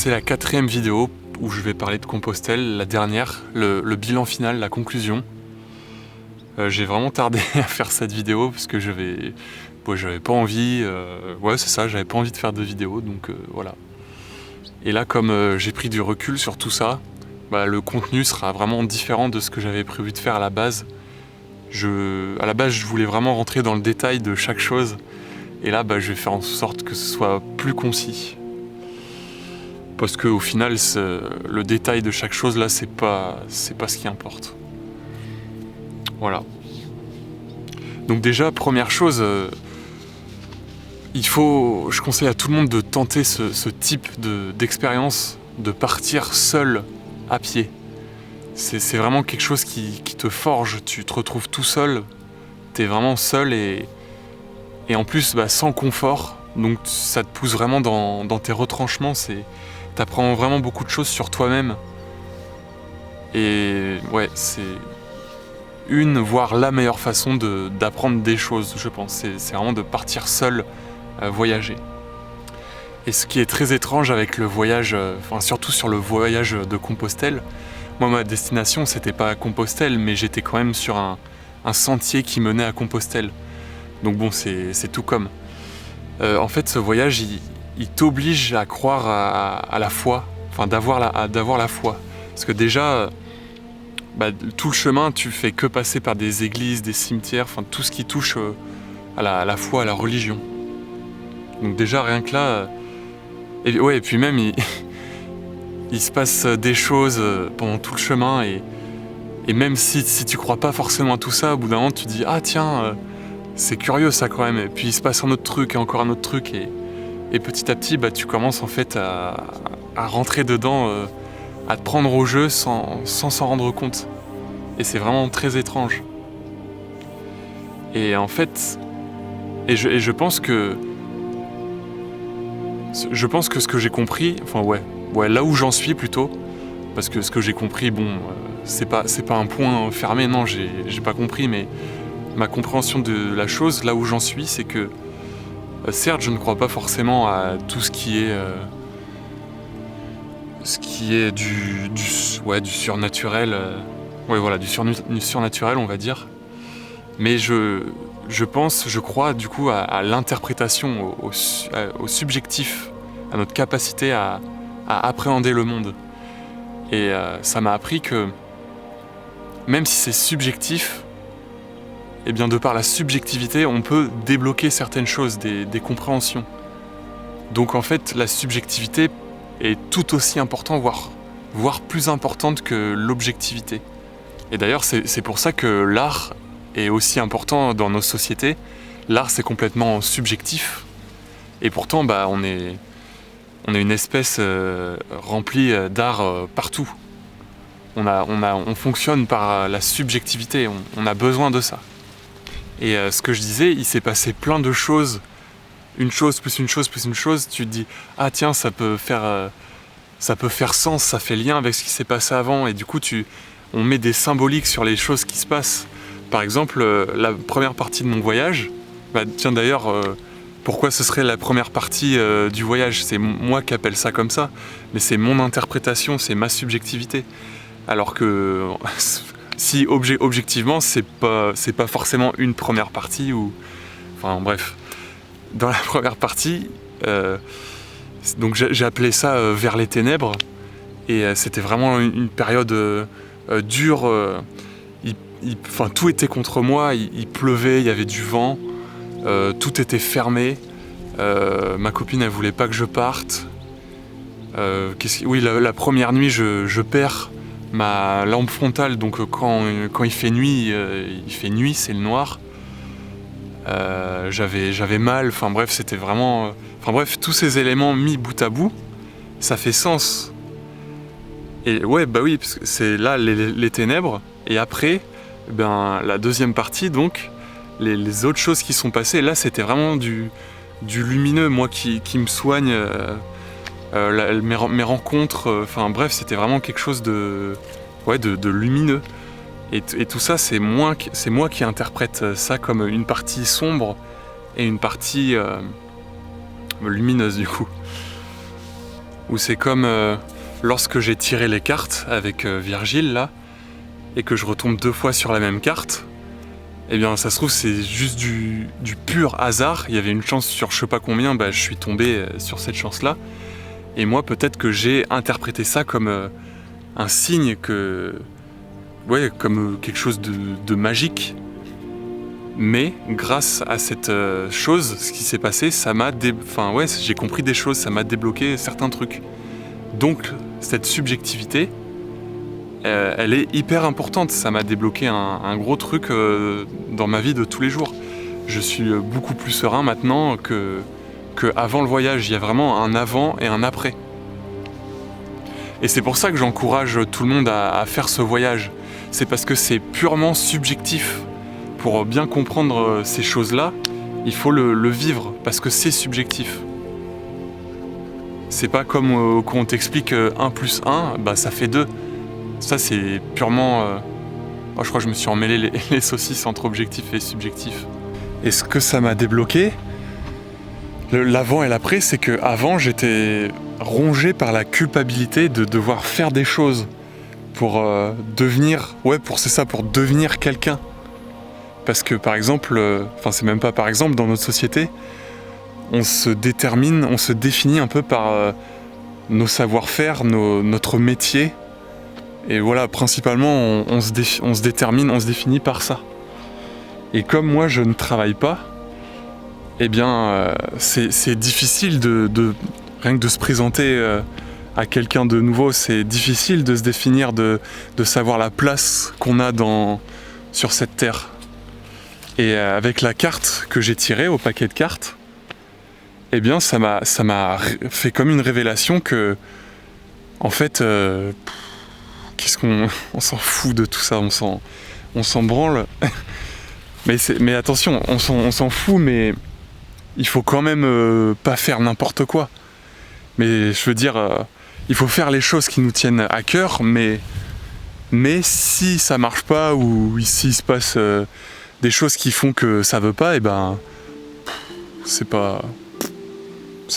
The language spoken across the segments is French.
c'est la 4e vidéo où je vais parler de Compostelle, la dernière, le bilan final, la conclusion. J'ai vraiment tardé à faire cette vidéo parce que j'avais pas envie, c'est ça, j'avais pas envie de faire de vidéo, donc voilà. Et là, comme j'ai pris du recul sur tout ça, le contenu sera vraiment différent de ce que j'avais prévu de faire à la base. À la base, je voulais vraiment rentrer dans le détail de chaque chose, et là, je vais faire en sorte que ce soit plus concis. Parce qu'au final, le détail de chaque chose, là, c'est pas ce qui importe. Voilà. Donc déjà, première chose, je conseille à tout le monde de tenter ce type d'expérience, de partir seul à pied. C'est vraiment quelque chose qui te forge, tu te retrouves tout seul, t'es vraiment seul et en plus sans confort, donc ça te pousse vraiment dans tes retranchements, t'apprends vraiment beaucoup de choses sur toi-même. Et ouais, c'est voire la meilleure façon d'apprendre des choses, je pense. C'est vraiment de partir seul voyager. Et ce qui est très étrange avec le voyage, surtout sur le voyage de Compostelle, moi ma destination c'était pas Compostelle, mais j'étais quand même sur un sentier qui menait à Compostelle. Donc bon, c'est tout comme. En fait, ce voyage, il t'oblige à croire à la foi, d'avoir la foi. Parce que déjà, tout le chemin, tu fais que passer par des églises, des cimetières, tout ce qui touche à la foi, à la religion. Donc déjà, rien que là... et puis même, il se passe des choses pendant tout le chemin, et même si tu crois pas forcément à tout ça, au bout d'un moment, tu dis « Ah tiens, c'est curieux ça quand même », et puis il se passe un autre truc, et encore un autre truc, et petit à petit, tu commences en fait à rentrer dedans, à te prendre au jeu sans s'en rendre compte. Et c'est vraiment très étrange. Et en fait, je pense que ce que j'ai compris, là où j'en suis plutôt, parce que ce que j'ai compris, c'est pas un point fermé, non, j'ai pas compris, mais ma compréhension de la chose, là où j'en suis, c'est que certes, je ne crois pas forcément à tout ce qui est du surnaturel, du surnaturel, on va dire. Mais je crois du coup à l'interprétation, au subjectif, à notre capacité à appréhender le monde. Et ça m'a appris que même si c'est subjectif, et bien de par la subjectivité, on peut débloquer certaines choses, des compréhensions. Donc en fait, la subjectivité est tout aussi importante, voire plus importante que l'objectivité. Et d'ailleurs, c'est pour ça que l'art est aussi important dans nos sociétés. L'art, c'est complètement subjectif. Et pourtant, on est une espèce remplie d'art partout. On fonctionne par la subjectivité, on a besoin de ça. Et ce que je disais, il s'est passé plein de choses, une chose plus une chose plus une chose, tu te dis « Ah tiens, ça peut faire sens, ça fait lien avec ce qui s'est passé avant », et du coup on met des symboliques sur les choses qui se passent. Par exemple, la première partie de mon voyage, tiens d'ailleurs, pourquoi ce serait la première partie du voyage? C'est moi qui appelle ça comme ça, mais c'est mon interprétation, c'est ma subjectivité. Alors que... si objectivement, c'est pas forcément une première partie, ou... bref. Dans la première partie, donc j'ai appelé ça vers les ténèbres, et c'était vraiment une période dure. Tout était contre moi, il pleuvait, il y avait du vent, tout était fermé, ma copine elle voulait pas que je parte. La première nuit je perds ma lampe frontale, donc quand il fait nuit, c'est le noir. J'avais mal, c'était vraiment... tous ces éléments mis bout à bout, ça fait sens. Et parce que c'est là les ténèbres, et après, la deuxième partie, donc, les autres choses qui sont passées, là c'était vraiment du lumineux, moi qui me soigne, mes rencontres, c'était vraiment quelque chose de lumineux. Et tout ça, c'est moi qui interprète ça comme une partie sombre et une partie lumineuse du coup. où c'est comme lorsque j'ai tiré les cartes avec Virgile là, et que je retombe 2 fois sur la même carte, eh bien ça se trouve c'est juste du pur hasard. Il y avait une chance sur je sais pas combien, bah, je suis tombé sur cette chance là. Et moi peut-être que j'ai interprété ça comme un signe que... Ouais, comme quelque chose de magique. Mais grâce à cette chose, ce qui s'est passé, ça m'a... Enfin ouais, j'ai compris des choses, ça m'a débloqué certains trucs. Donc cette subjectivité, elle est hyper importante. Ça m'a débloqué un gros truc dans ma vie de tous les jours. Je suis beaucoup plus serein maintenant que avant le voyage. Il y a vraiment un avant et un après. Et c'est pour ça que j'encourage tout le monde à faire ce voyage. C'est parce que c'est purement subjectif. Pour bien comprendre ces choses-là, il faut le vivre, parce que c'est subjectif. C'est pas comme quand on t'explique 1 plus 1, bah ça fait 2. Ça c'est purement... Oh, je crois que je me suis emmêlé les saucisses entre objectif et subjectif. Et ce que ça m'a débloqué, l'avant et l'après, c'est que avant j'étais rongé par la culpabilité de devoir faire des choses pour devenir... Ouais, c'est ça, pour devenir quelqu'un. Parce que par exemple, enfin c'est même pas par exemple, dans notre société, on se définit un peu par nos savoir-faire, notre métier. Et voilà, principalement, on se définit par ça. Et comme moi, je ne travaille pas, eh bien, c'est difficile rien que de se présenter à quelqu'un de nouveau. C'est difficile de se définir, de savoir la place qu'on a sur cette terre. Et avec la carte que j'ai tirée au paquet de cartes, eh bien, ça m'a fait comme une révélation que, en fait, on s'en fout de tout ça, on s'en branle. mais attention, on s'en fout, mais il faut quand même pas faire n'importe quoi. Mais je veux dire, il faut faire les choses qui nous tiennent à cœur, mais si ça marche pas ou s'il se passe des choses qui font que ça veut pas, et ben c'est pas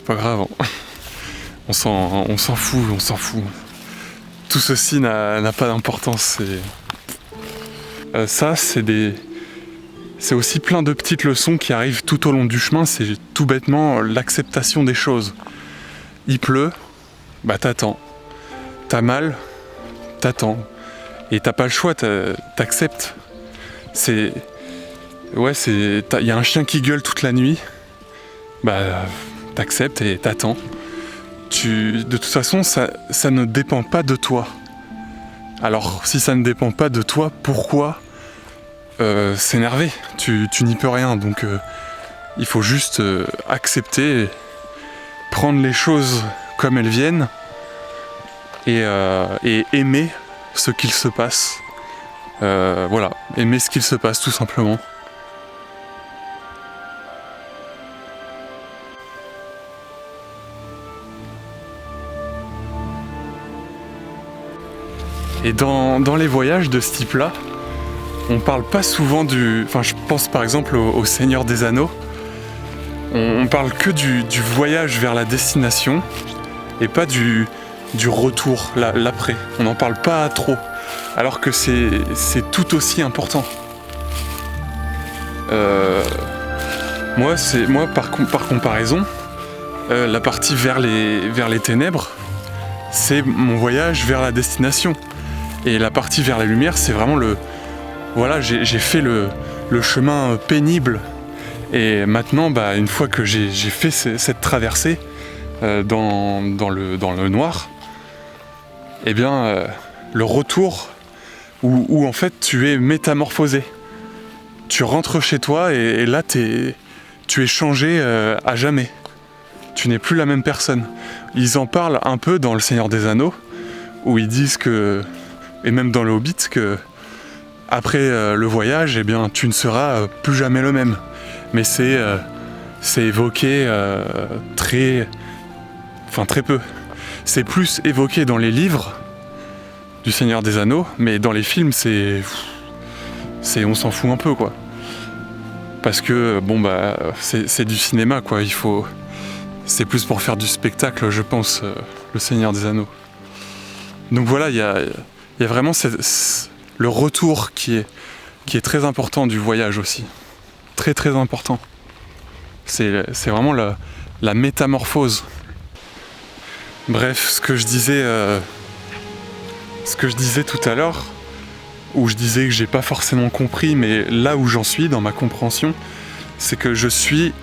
grave. On s'en fout. Tout ceci n'a pas d'importance. Ça, c'est aussi plein de petites leçons qui arrivent tout au long du chemin. C'est tout bêtement l'acceptation des choses. Il pleut, bah t'attends. T'as mal, t'attends. Et t'as pas le choix, t'acceptes. Il y a un chien qui gueule toute la nuit, bah t'acceptes et t'attends. De toute façon, ça ne dépend pas de toi. Alors, si ça ne dépend pas de toi, pourquoi s'énerver ? Tu n'y peux rien, donc il faut juste accepter, prendre les choses comme elles viennent et aimer ce qu'il se passe. Voilà, aimer ce qu'il se passe tout simplement. Et dans les voyages de ce type-là, on parle pas souvent Enfin, je pense par exemple au Seigneur des Anneaux. On parle que du voyage vers la destination et pas du retour, l'après. On n'en parle pas trop, alors que c'est tout aussi important. Moi, par comparaison, la partie vers les ténèbres, c'est mon voyage vers la destination. Et la partie vers la lumière, c'est vraiment voilà, j'ai fait le chemin pénible. Et maintenant, bah, une fois que j'ai fait cette traversée dans le noir, eh bien, le retour où en fait tu es métamorphosé. Tu rentres chez toi et là tu es changé à jamais. Tu n'es plus la même personne. Ils en parlent un peu dans Le Seigneur des Anneaux, où ils disent que, et même dans le Hobbit, que après le voyage, eh bien, tu ne seras plus jamais le même. Mais c'est évoqué très peu. C'est plus évoqué dans les livres du Seigneur des Anneaux, mais dans les films, on s'en fout un peu, quoi. Parce que bon bah c'est du cinéma, quoi. c'est plus pour faire du spectacle, je pense, le Seigneur des Anneaux. Donc voilà, il y a vraiment le retour qui est très important du voyage aussi. Très très important. C'est vraiment la métamorphose. Bref, ce que je disais tout à l'heure, où je disais que j'ai pas forcément compris, mais là où j'en suis dans ma compréhension, c'est que je suis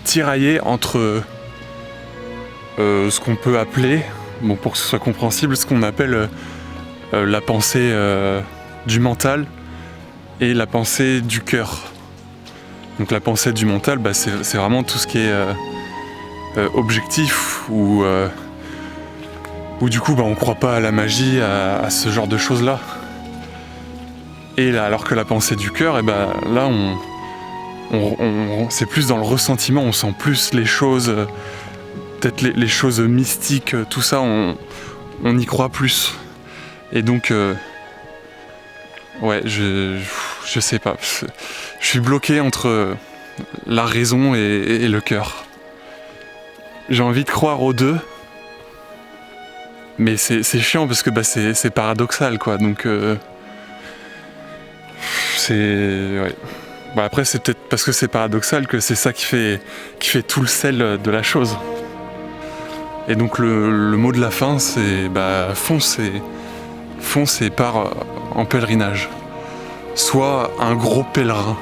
tiraillé entre ce qu'on peut appeler, bon, pour que ce soit compréhensible, ce qu'on appelle la pensée du mental et la pensée du cœur. Donc la pensée du mental, bah, c'est vraiment tout ce qui est objectif ou du coup bah, on croit pas à la magie, à ce genre de choses-là. Et là, alors que la pensée du cœur, et bah, là c'est plus dans le ressentiment, on sent plus les choses, peut-être les choses mystiques, tout ça, on y croit plus. Et donc, ouais, je sais pas. Je suis bloqué entre la raison et le cœur. J'ai envie de croire aux deux, mais c'est chiant parce que bah, c'est paradoxal, quoi. Donc, ouais. Bah, après, c'est peut-être parce que c'est paradoxal que c'est ça qui fait tout le sel de la chose. Et donc, le mot de la fin, c'est bah, foncez et pars en pèlerinage. Sois un gros pèlerin.